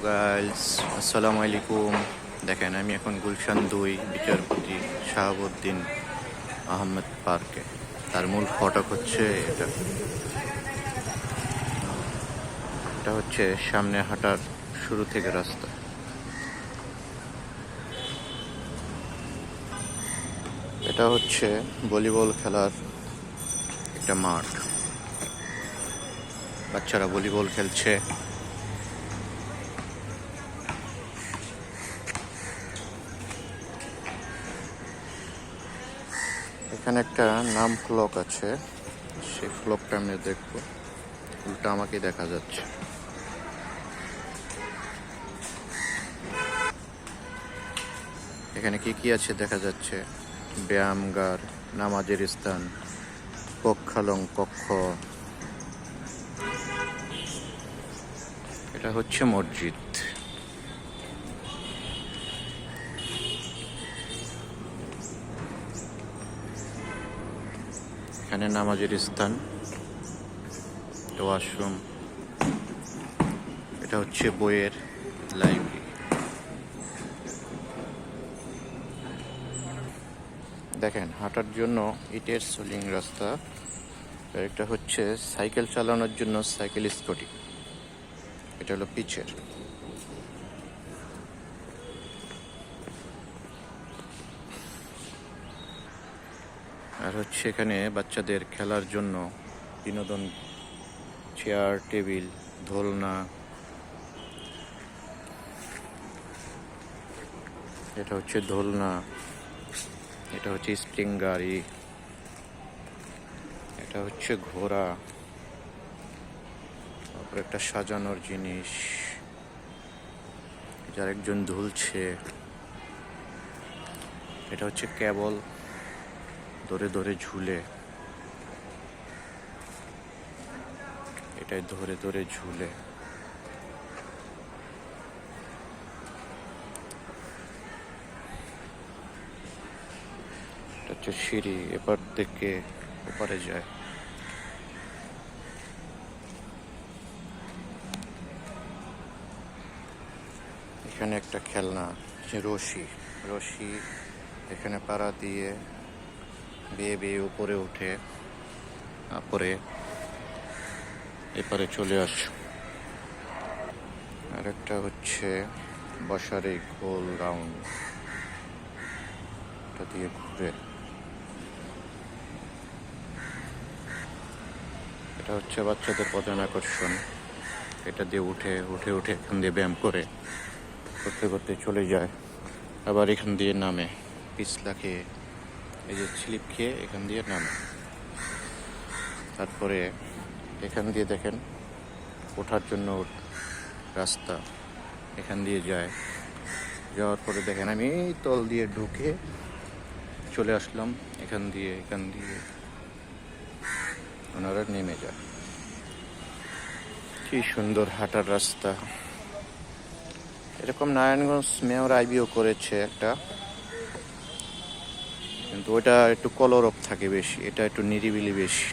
Guys, আসসালামু আলাইকুম। দেখেন, আমি এখন গুলশান 2 বিচারপতি শাহাবুদ্দিন আহমেদ পার্কে। তার মূল ফটক হচ্ছে এটা। এটা হচ্ছে সামনে হাঁটার শুরু থেকে রাস্তা। এটা হচ্ছে ভলিবল খেলার একটা মাঠ। বাচ্চারা ভলিবল খেলছে। এখানে একটা নাম ফলক আছে, সেই ফলকটা আমি দেখবো। উল্টা আমাকে দেখা যাচ্ছে। এখানে কি কি আছে দেখা যাচ্ছে: ব্যায়ামগার, নামাজের স্থান, পক্ষালং কক্ষ। এটা হচ্ছে মসজিদ। এখানে নামাজের স্থান, ওয়াশরুম। এটা হচ্ছে বইয়ের লাইব্রেরি। দেখেন, হাঁটার জন্য ইটের সোলিং রাস্তা। একটা হচ্ছে সাইকেল চালানোর জন্য সাইকেল স্কুটি। এটা হলো পিচের। আর হচ্ছে এখানে বাচ্চাদের খেলার জন্য বিনোদন, চেয়ার, টেবিল, দোলনা। এটা হচ্ছে দোলনা। এটা হচ্ছে স্প্রিং গাড়ি। এটা হচ্ছে ঘোড়া। তারপর একটা সাজানোর জিনিস, যার একজন ঝুলছে। এটা হচ্ছে কেবল, ধরে ধরে ঝুলে। এটাই ধরে ধরে ঝুলে। এটা হচ্ছে সিঁড়ি, এপার থেকে ওপারে যায়। এখানে একটা খেলনা, রশি। রশি এখানে পাড়া দিয়ে বেয়ে বেয়ে উপরে উঠে, তারপরে এপারে চলে আস। আর একটা হচ্ছে বসার এই গোল রাউন্ড, এটা দিয়ে ঘুরে। এটা হচ্ছে বাচ্চাদের প্রধান আকর্ষণ। এটা দিয়ে উঠে উঠে উঠে এখান দিয়ে ব্যায়াম করে করতে করতে চলে যায়, আবার এখান দিয়ে নামে পিছলা খেয়ে, এই যে স্লিপ খেয়ে এখান দিয়ে নামে। তারপরে এখান দিয়ে দেখেন ওঠার জন্য রাস্তা, এখান দিয়ে যায়। যাওয়ার পরে দেখেন আমি এই তল দিয়ে ঢুকে চলে আসলাম। এখান দিয়ে ওনারা নেমে যায়। কি সুন্দর হাঁটার রাস্তা। এরকম নারায়ণগঞ্জ মেয়র আইবিও করেছে একটা, কিন্তু ওটা একটু কলরব থাকে বেশি, এটা একটু নিরিবিলি বেশি।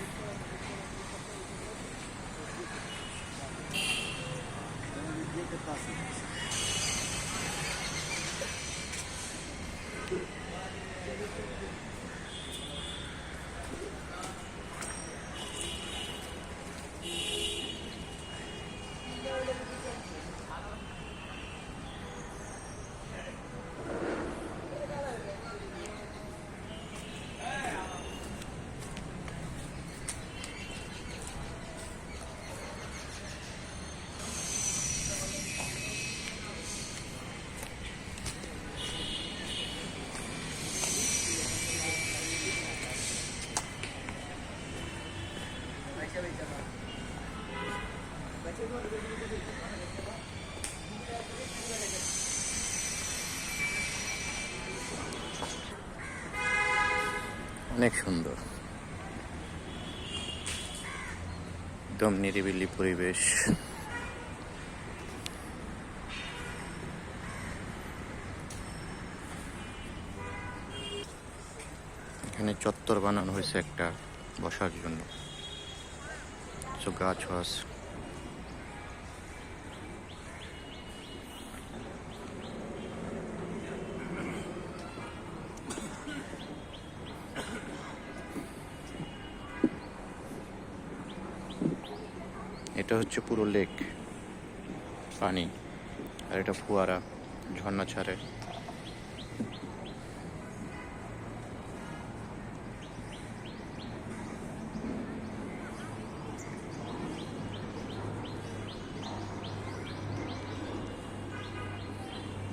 অনেক সুন্দর, একদম নিরিবিলি পরিবেশ। এখানে চত্বর বানানো হয়েছে একটা বসার জন্য, গাছ এটা হচ্ছে পুরো লেক, পানি, আর এটা ফোয়ারা, ঝর্ণা ছাড়ে।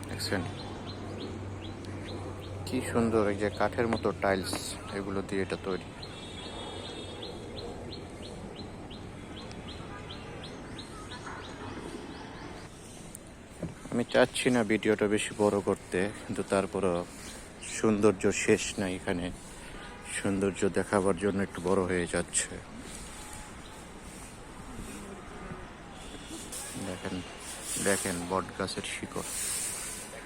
দেখছেন কি সুন্দর, এই যে কাঠের মতো টাইলস, এগুলো দিয়ে এটা তৈরি। আমি চাচ্ছি না ভিডিওটা বেশি বড় করতে, কিন্তু তারপরও সৌন্দর্য শেষ নাই এখানে। সৌন্দর্য দেখাবার জন্য একটু বড় হয়ে যাচ্ছে। দেখেন দেখেন বট গাছের শিকড়,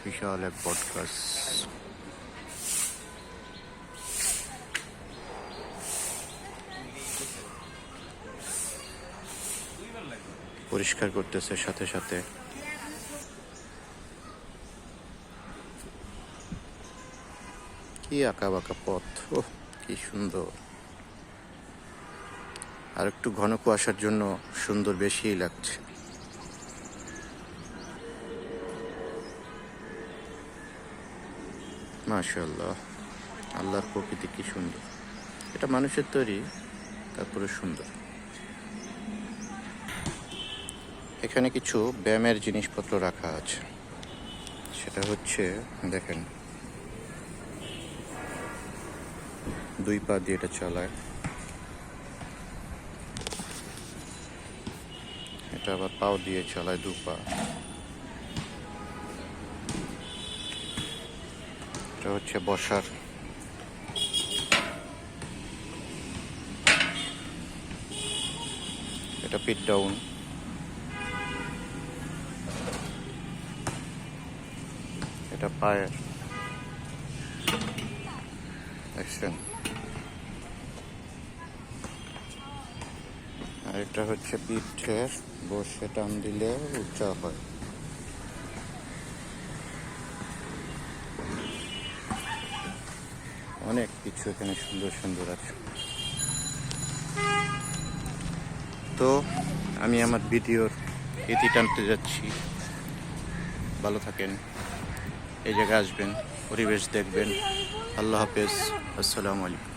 বিশাল এক বট গাছ। পরিষ্কার করতেছে সাথে সাথে। কি আঁকা বাঁকা পথ, ও কি সুন্দর। আর একটু ঘন কুয়াশার জন্য সুন্দর বেশিই লাগছে। মাশাআল্লাহ, আল্লাহর প্রকৃতি কি সুন্দর। এটা মানুষের তৈরি, তারপরে সুন্দর। এখানে কিছু ব্যায়ামের জিনিসপত্র রাখা আছে। সেটা হচ্ছে, দেখেন, 2 পা দিয়ে এটা চালায়। এটা আবার পাও দিয়ে চালায় 2 পা। এটা হচ্ছে বসার। এটা পিট ডাউন। এটা পায়ের, দেখছেন। আর এটা হচ্ছে পিঠের, বসে টান দিলে উঁচা হয়। অনেক কিছু এখানে সুন্দর সুন্দর আছে। তো আমি আমার ভিডিওর ইতি টানতে যাচ্ছি। ভালো থাকেন, এই জায়গায় আসবেন, পরিবেশ দেখবেন। আল্লাহ হাফেজ, আসসালামু আলাইকুম।